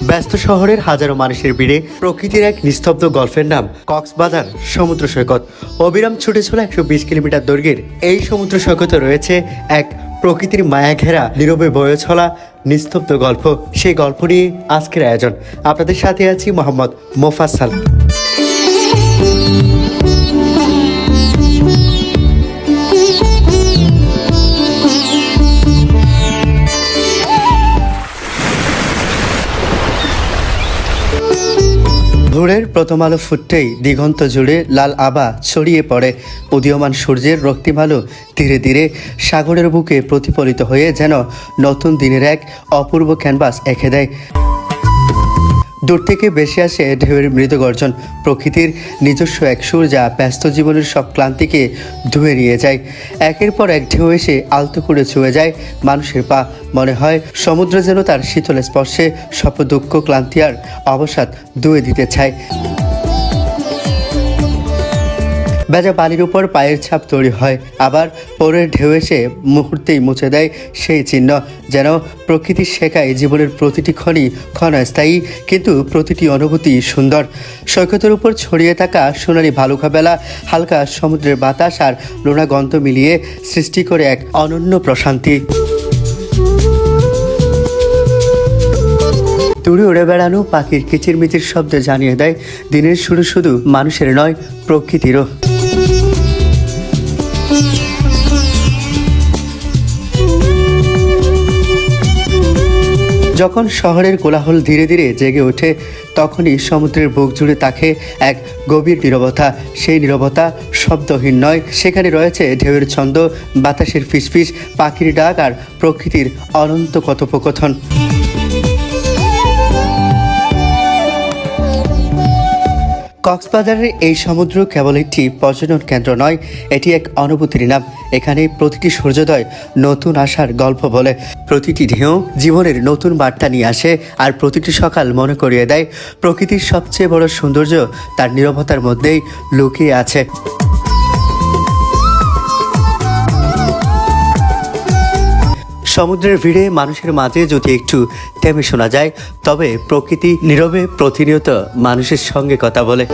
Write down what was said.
ব্যস্ত শহরের হাজারো মানুষের ভিড়ে প্রকৃতির এক নিস্তব্ধ গল্ফের নাম কক্সবাজার সমুদ্র সৈকত। অবিরাম ছুটে চলা 120 কিলোমিটার দৈর্ঘ্যের এই সমুদ্র সৈকতে রয়েছে এক প্রকৃতির মায়া ঘেরা নীরবে বয়ে চলা নিস্তব্ধ গল্প। সেই গল্প নিয়ে আজকের আয়োজন। আপনাদের সাথে আছি মোহাম্মদ মোফাজ্জল। ভোরের প্রথম আলো ফুটতেই দিগন্ত জুড়ে লাল আভা ছড়িয়ে পড়ে। উদীয়মান সূর্যের রক্তিম আলো ধীরে ধীরে সাগরের বুকে প্রতিফলিত হয়ে যেন নতুন দিনের এক অপূর্ব ক্যানভাস এঁকে দেয়। দূর থেকে ভেসে আসে ঢেউয়ের মৃদু গর্জন, প্রকৃতির নিজস্ব এক সুর যা ব্যস্ত জীবনের সব ক্লান্তিকে ধুয়ে নিয়ে যায়। একের পর এক ঢেউ এসে আলতো করে ছুঁয়ে যায় মানুষের পা। মনে হয় সমুদ্র যেন তার শীতল স্পর্শে সব দুঃখ, ক্লান্তি আর অবসাদ ধুয়ে দিতে চায়। ভেজা বালির উপর পায়ের ছাপ তৈরি হয়, আবার পরের ঢেউ এসে মুহূর্তেই মুছে দেয় সেই চিহ্ন। যেন প্রকৃতি শেখায় জীবনের প্রতিটি ক্ষণই ক্ষণস্থায়ী, কিন্তু প্রতিটি অনুভূতি সুন্দর। সৈকতের উপর ছড়িয়ে থাকা সোনালি ভালুকা বেলা, হালকা সমুদ্রের বাতাস আর লোনা গন্ধ মিলিয়ে সৃষ্টি করে এক অনন্য প্রশান্তি। দূরে উড়ে বেড়ানো পাখির কিচিরমিচির শব্দ জানিয়ে দেয় দিনের শুরু শুধু মানুষের নয়, প্রকৃতিরও। যখন শহরের কোলাহল ধীরে ধীরে জেগে ওঠে, তখনই সমুদ্রের বুক জুড়ে থাকে এক গভীর নীরবতা। সেই নীরবতা শব্দহীন নয়, সেখানে রয়েছে ঢেউয়ের ছন্দ, বাতাসের ফিসফিস, পাখির ডাক আর প্রকৃতির অনন্ত কথোপকথন। কক্সবাজারের এই সমুদ্র কেবল একটি পর্যটন কেন্দ্র নয়, এটি এক অনুভূতির নাম। এখানে প্রতিটি সূর্যোদয় নতুন আশার গল্প বলে, প্রতিটি ঢেউ জীবনের নতুন বার্তা নিয়ে আসে, আর প্রতিটি সকাল মনে করিয়ে দেয় প্রকৃতির সবচেয়ে বড় সৌন্দর্য তার নীরবতার মধ্যেই লুকিয়ে আছে। সমুদ্রের ভিড়ে মানুষের মাঝে যদি একটু থেমে শোনা যায়, তবে প্রকৃতি নীরবে প্রতিনিয়ত মানুষের সঙ্গে কথা বলে।